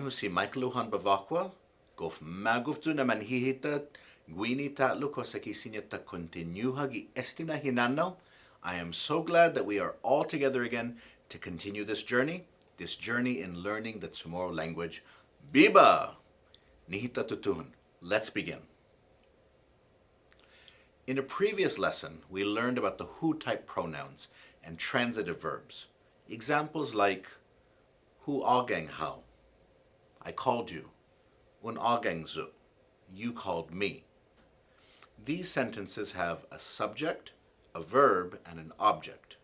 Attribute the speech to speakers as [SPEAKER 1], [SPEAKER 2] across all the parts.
[SPEAKER 1] si Michaeluhan Bevacqua, gof maguftu na manhihita, gwini tatlu ko sa kisinyata continuha gi estina hinano. I am so glad that we are all together again to continue this journey in learning the CHamoru language. Biba! Nihita tutuhun. Let's begin. In a previous lesson, we learned about the who-type pronouns and transitive verbs. Examples like hu ageng hao, I called you, un ageng zu, you called me. These sentences have a subject, a verb, and an object.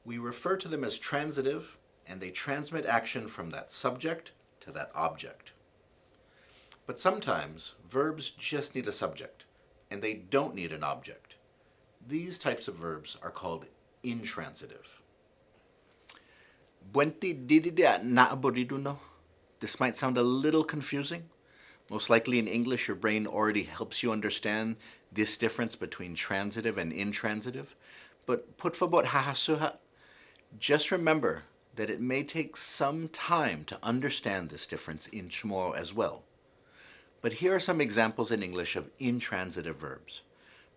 [SPEAKER 1] We refer to them as transitive, and they transmit action from that subject to that object. But sometimes, verbs just need a subject, and they don't need an object. These types of verbs are called intransitive. Buenti didide na aboriduno. This might sound a little confusing. Most likely in English, your brain already helps you understand this difference between transitive and intransitive. But put fabot hahasuha, just remember that it may take some time to understand this difference in CHamoru as well. But here are some examples in English of intransitive verbs.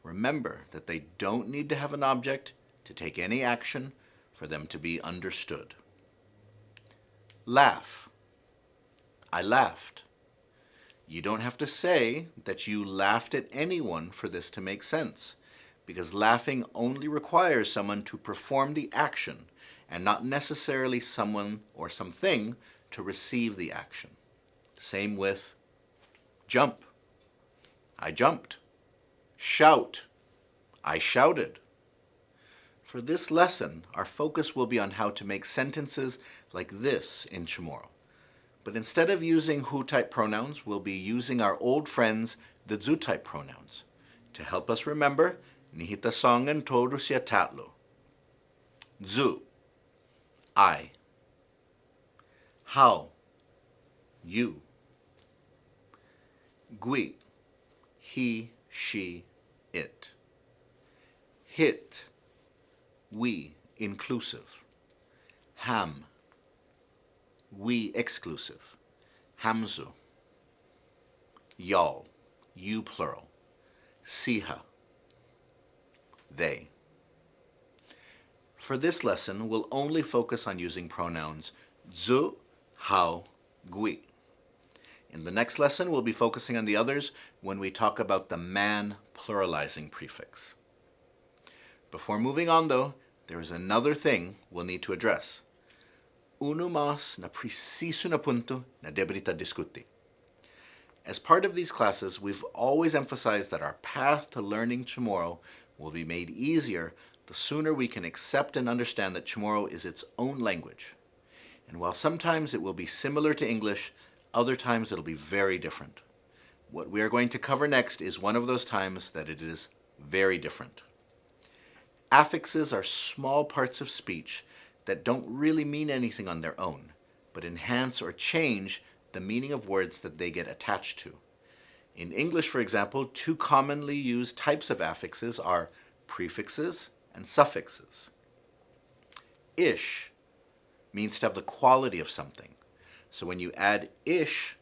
[SPEAKER 1] Remember that they don't need to have an object to take any action for them to be understood. Laugh. I laughed. You don't have to say that you laughed at anyone for this to make sense, because laughing only requires someone to perform the action and not necessarily someone or something to receive the action. Same with jump. I jumped. Shout. I shouted. For this lesson, our focus will be on how to make sentences like this in CHamoru. But instead of using who-type pronouns, we'll be using our old friends, the zu-type pronouns. To help us remember, nihita songan toru siya tatlo. Zu, I. How, you. Gui, he, she, it. Hit, we, inclusive. Ham, we, exclusive. Hamzu. Y'all, you, plural. Siha, they. For this lesson, we'll only focus on using pronouns zu, how, gui. In the next lesson, we'll be focusing on the others when we talk about the man pluralizing prefix. Before moving on, though, there is another thing we'll need to address. Uno mas na preciso na punto na deberita discuti. As part of these classes, we've always emphasized that our path to learning CHamoru will be made easier the sooner we can accept and understand that CHamoru is its own language. And while sometimes it will be similar to English, other times it'll be very different. What we are going to cover next is one of those times that it is very different. Affixes are small parts of speech that don't really mean anything on their own, but enhance or change the meaning of words that they get attached to. In English, for example, two commonly used types of affixes are prefixes and suffixes. Ish means to have the quality of something. So when you add ish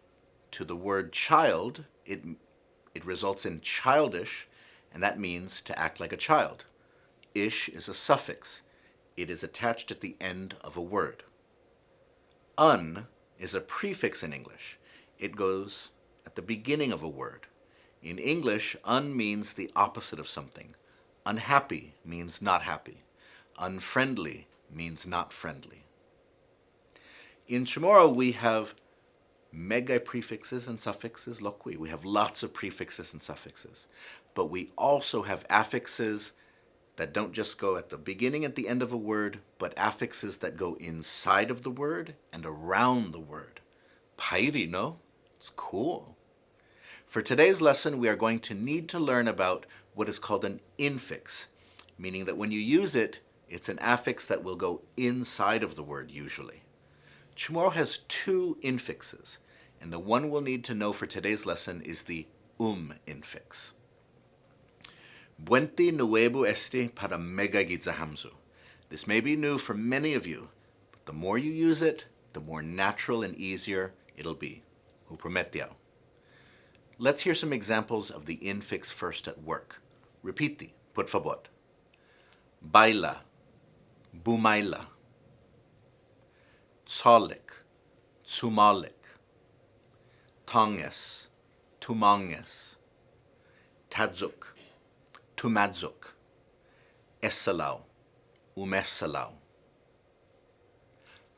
[SPEAKER 1] to the word child, it results in childish, and that means to act like a child. Ish is a suffix. It is attached at the end of a word. Un is a prefix in English. It goes at the beginning of a word. In English, un means the opposite of something. Unhappy means not happy. Unfriendly means not friendly. In CHamoru, we have mega prefixes and suffixes, loqui. We have lots of prefixes and suffixes. But we also have affixes that don't just go at the beginning, at the end of a word, but affixes that go inside of the word and around the word. Pairi, no? It's cool. For today's lesson, we are going to need to learn about what is called an infix, meaning that when you use it, it's an affix that will go inside of the word usually. CHamoru has two infixes, and the one we'll need to know for today's lesson is the infix. Buenti nuevo este para mega gitzahamzu. This may be new for many of you, but the more you use it, the more natural and easier it'll be huprometiao. Let's hear some examples of the infix first at work. Repiti, por favor. Baila, bumaila. Tsolik, tsumalik. Tonges, tumonges. Tadzuk, tumadzuk. Essalau, umessalau.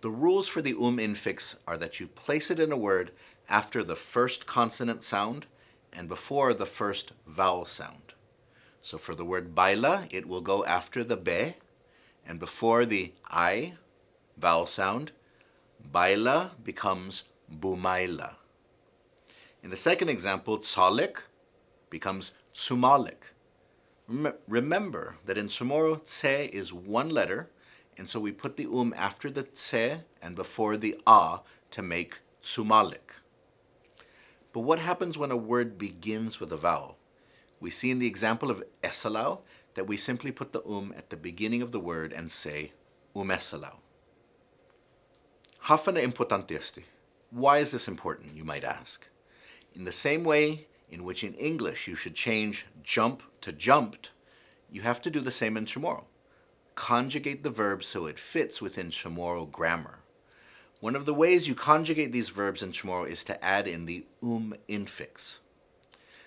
[SPEAKER 1] The rules for the infix are that you place it in a word after the first consonant sound and before the first vowel sound. So for the word baila, it will go after the be and before the I vowel sound. Baila becomes bumaila. In the second example, tsalik becomes tsumalik. Remember that in CHamoru, tse is one letter, and so we put the after the tse and before the a to make tsumalik. But what happens when a word begins with a vowel? We see in the example of esalau that we simply put the at the beginning of the word and say umesalau. Hafana importante esti. Why is this important, you might ask? In the same way in which in English you should change jump to jumped, you have to do the same in CHamoru. Conjugate the verb so it fits within CHamoru grammar. One of the ways you conjugate these verbs in CHamoru is to add in the infix.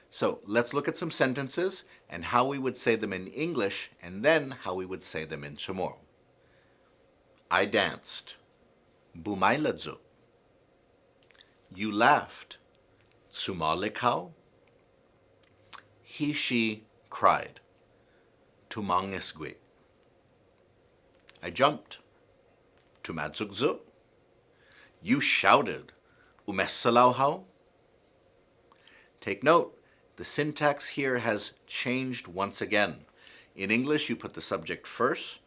[SPEAKER 1] So let's look at some sentences and how we would say them in English and then how we would say them in CHamoru. I danced. Bumailadzu. You laughed. Tsumalikau. He, she cried. Tumangesgui. I jumped. Tumadzugzu. You shouted. Umessalauhau. Take note, the syntax here has changed once again. In English, you put the subject first,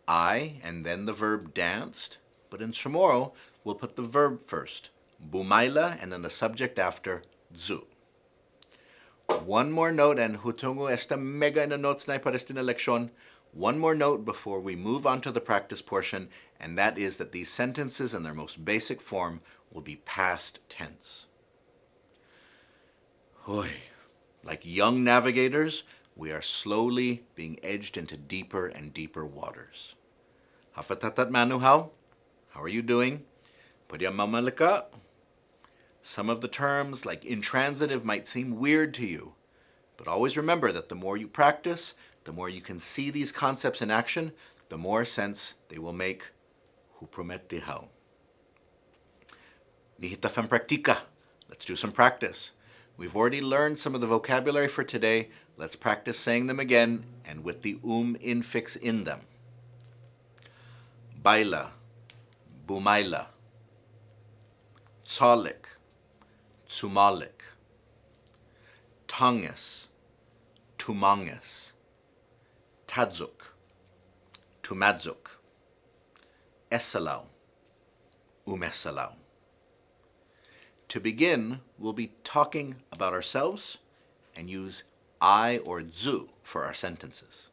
[SPEAKER 1] I, and then the verb danced. But in CHamoru, we'll put the verb first, bumaila, and then the subject after, zu. One more note, and hutungo esta mega na notes na para esta leksyon. One more note before we move on to the practice portion, and that is that these sentences in their most basic form will be past tense. Hoy. Like young navigators, we are slowly being edged into deeper and deeper waters. Hafatatat manu how? How are you doing? Mamalika. Some of the terms, like intransitive, might seem weird to you, but always remember that the more you practice, the more you can see these concepts in action, the more sense they will make. Huprometi how. Nihitafam praktika. Let's do some practice. We've already learned some of the vocabulary for today. Let's practice saying them again and with the infix in them. Baila, bumaila. Tsalik, tsumalik. Tonges, tumanges. Tadzuk, tumadzuk. Essalau, umesalau. To begin, we'll be talking about ourselves and use I or zu for our sentences.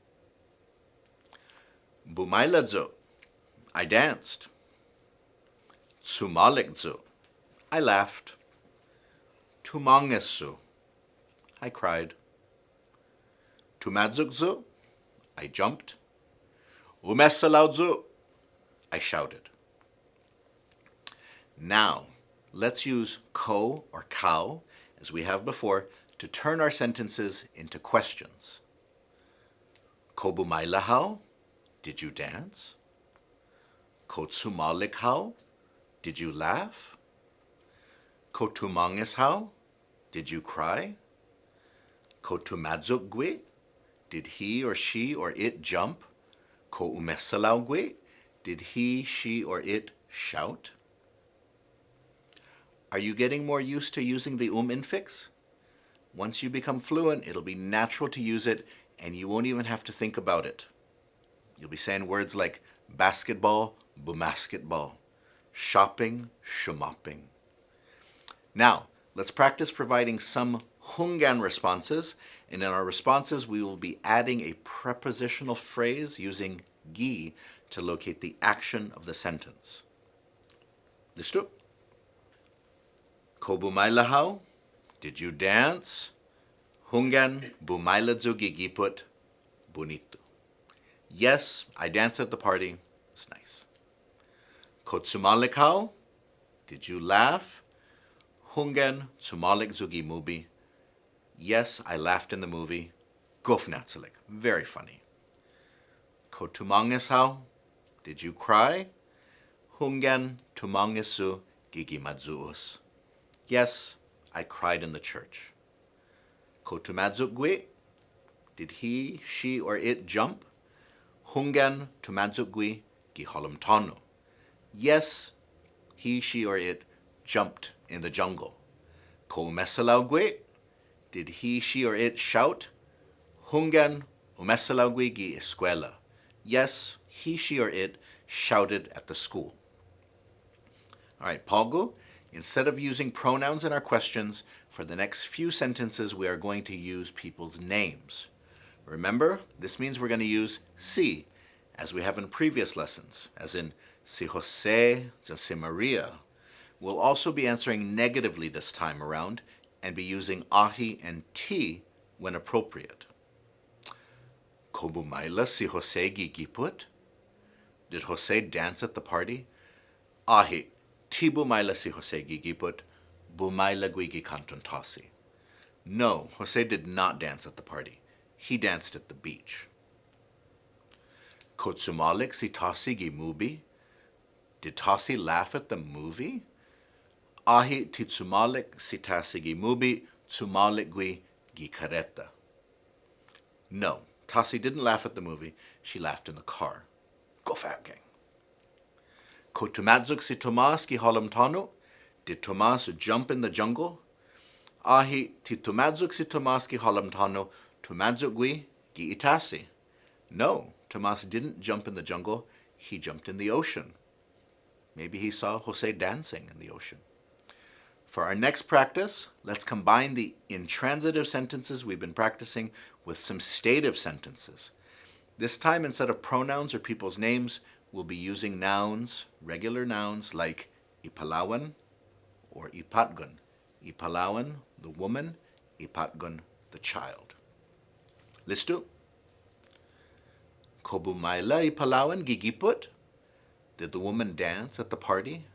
[SPEAKER 1] Bumailadzu, I danced. Tsumalikzu, I laughed. Tumangesu, I cried. Tumadzukzu, I jumped. Umesalaudzu, I shouted. Now, let's use ko or kau, as we have before, to turn our sentences into questions. Ko bumailahau, did you dance? Ko tsumalikhau, did you laugh? Ko tumangeshau, did you cry? Ko tumadzukgui, did he or she or it jump? Ko umesalaugui, did he, she, or it shout? Are you getting more used to using the infix? Once you become fluent, it'll be natural to use it, and you won't even have to think about it. You'll be saying words like basketball, bumasketball, shopping, shumopping. Now, let's practice providing some Hungan responses, and in our responses we will be adding a prepositional phrase using gi to locate the action of the sentence. Listo? Ko bumailahau? Did you dance? Hungan bumailadzу gigiput bonito. Yes, I danced at the party. It's nice. Ko tsumalikau? Did you laugh? Hungan tsumalik zugi movie. Yes, I laughed in the movie. Gofnatzelik. Very funny. Ko tumangishau? Did you cry? Hungan tumangisu gigimadzuus. Yes, I cried in the church. Ko tumadzukgwi? Did he, she, or it jump? Hungan tumadzukgwi giholumtano. Yes, he, she, or it jumped in the jungle. Ko umesalaugwi? Did he, she, or it shout? Hungan umesalaugwi gi escuela. Yes, he, she, or it shouted at the school. All right, Pagu, instead of using pronouns in our questions, for the next few sentences we are going to use people's names. Remember, this means we're going to use si, as we have in previous lessons, as in si Jose, si Maria. We'll also be answering negatively this time around and be using ahi and ti when appropriate. Ko bumaila si Jose gigiput? Did Jose dance at the party? Ahi, ti bumaila si Jose gigiput, bumaila guigi kantuntasi. No, Jose did not dance at the party. He danced at the beach. Ko tsumalik si Tasi gi movie? Did Tasi laugh at the movie? Ahi ti tsumalik si Tasi gi movie, tsumalik gui gi kareta. No, Tasi didn't laugh at the movie. She laughed in the car. Go Fat Gang. Ko tumadzuk si Tomas gi holumtano? Did Tomas jump in the jungle? Ahi ti tumadzuk si Tomas gi holumtano, tumadzuk gui gi itasi. No, Tomas didn't jump in the jungle. He jumped in the ocean. Maybe he saw Jose dancing in the ocean. For our next practice, let's combine the intransitive sentences we've been practicing with some stative sentences. This time, instead of pronouns or people's names, we'll be using nouns, regular nouns like ipalawan or ipatgun. Ipalawan, the woman, ipatgun, the child. Listo? Ko bumaila ipalawan gigiput? Did the woman dance at the party?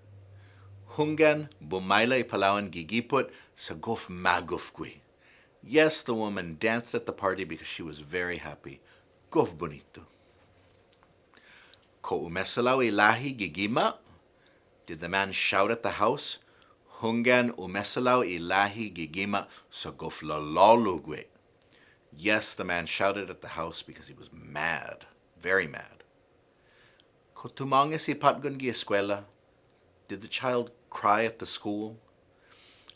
[SPEAKER 1] Hungan bumaila ipalawan gigiput sa gof magufgui. Yes, the woman danced at the party because she was very happy. Gof bonito. Ko umesalaw ilahi gigima? Did the man shout at the house? Hungan umesalaw ilahi gigima sa gof lalalugwe. Yes, the man shouted at the house because he was mad, very mad. Ko tumangis ipatgun gi escuela? Did the child cry at the school?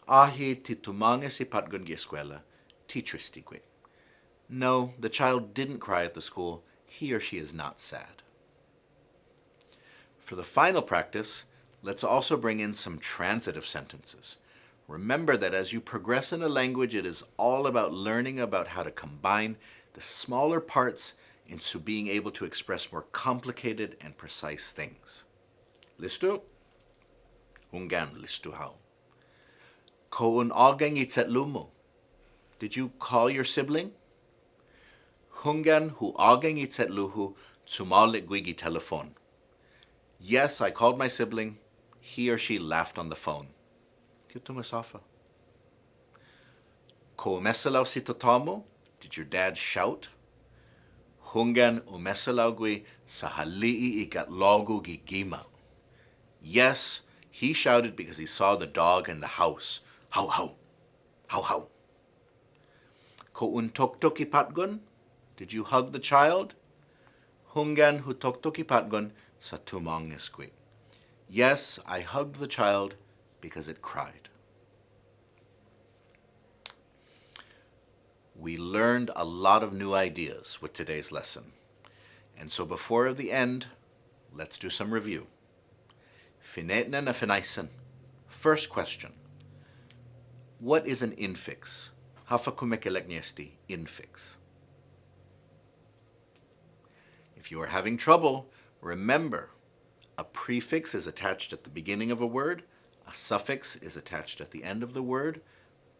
[SPEAKER 1] Ahi ti tumangis ipatgun gi escuela, ti tristigwe. No, the child didn't cry at the school. He or she is not sad. For the final practice, let's also bring in some transitive sentences. Remember that as you progress in a language, it is all about learning about how to combine the smaller parts into being able to express more complicated and precise things. Listo? Hungan listo how? Ko un agang itzatlumo? Did you call your sibling? Hungan hu agang itzatluhu tsumalik guigi telephone. Yes, I called my sibling. He or she laughed on the phone. Masafa. Ko umesalaw si tatamo? Did your dad shout? Hungan umesalaw gui sa halii igatlogu gigima. Yes, he shouted because he saw the dog in the house. How, how, how, how. Ko un toktok ipatgon? Did you hug the child? Hungan hu toktok ipatgon sa tumangis gui. Yes, I hugged the child because it cried. We learned a lot of new ideas with today's lesson. And so before the end, let's do some review. Finetna na finaisen. First question. What is an infix? Hafa kumekelekniesti infix. If you are having trouble, remember, a prefix is attached at the beginning of a word, A suffix is attached at the end of the word.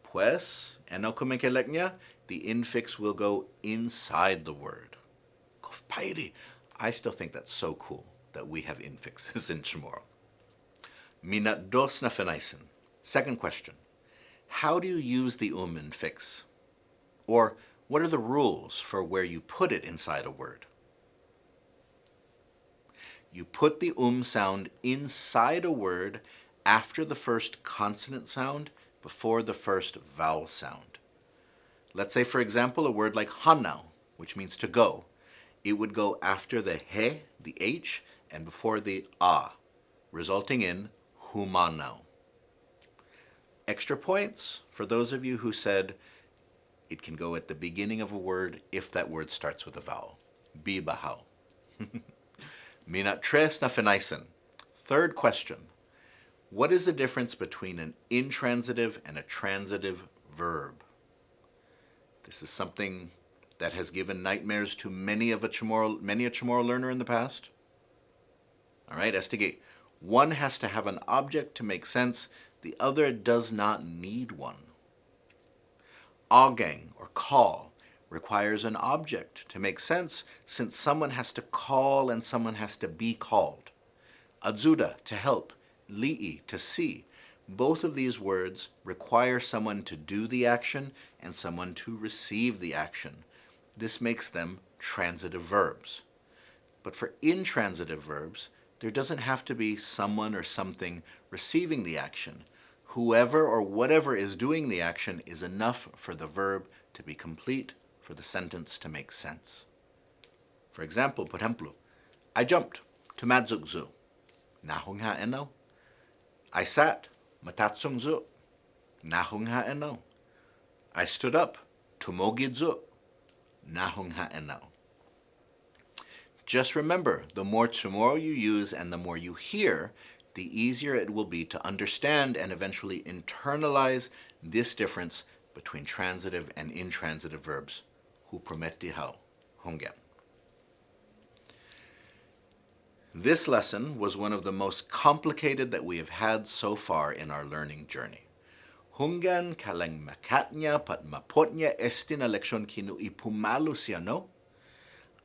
[SPEAKER 1] Pues, ano kumikeleknya, the infix will go inside the word. Kofpairi. I still think that's so cool that we have infixes in Chamorro. Minat dos na fenaisen. Second question. How do you use the infix? Or what are the rules for where you put it inside a word? You put the sound inside a word after the first consonant sound, before the first vowel sound. Let's say, for example, a word like hanao, which means to go. It would go after the he, the h, and before the a, resulting in humanao. Extra points for those of you who said it can go at the beginning of a word if that word starts with a vowel. Bibahao. Minat tres na fenaisen. Third question. What is the difference between an intransitive and a transitive verb? This is something that has given nightmares to many a Chamorro learner in the past. All right, estigate. One has to have an object to make sense. The other does not need one. Agang, or call, requires an object to make sense, since someone has to call and someone has to be called. Adzuda, to help. Li'i, to see. Both of these words require someone to do the action and someone to receive the action. This makes them transitive verbs. But for intransitive verbs, there doesn't have to be someone or something receiving the action. Whoever or whatever is doing the action is enough for the verb to be complete, for the sentence to make sense. For example, por ejemplo, I jumped, tumadzukzu. Nahong ha'eno. I sat, matatsungzu. Nahong ha'eno. I stood up, tumogidzu. Nahong ha'eno. Just remember, the more Chamorro you use and the more you hear, the easier it will be to understand and eventually internalize this difference between transitive and intransitive verbs. Hu prometi hao, hungen. This lesson was one of the most complicated that we have had so far in our learning journey. Hungen kaleng makatnya pat mapotnya estina leksyon kinu ipumalu siano.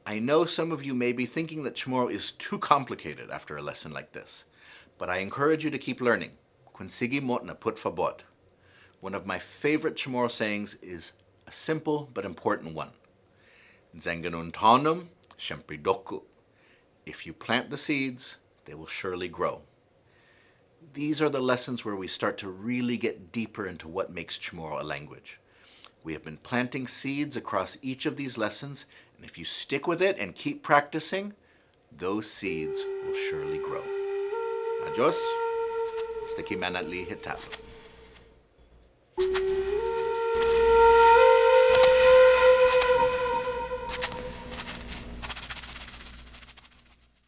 [SPEAKER 1] I know some of you may be thinking that Chamorro is too complicated after a lesson like this, but I encourage you to keep learning. Kunsigi mot na put fabot. One of my favorite Chamorro sayings is a simple but important one. Zenganun tonum shempridoku. If you plant the seeds, they will surely grow. These are the lessons where we start to really get deeper into what makes Chamorro a language. We have been planting seeds across each of these lessons, and if you stick with it and keep practicing, those seeds will surely grow. Adios. Stiki manatli hitap.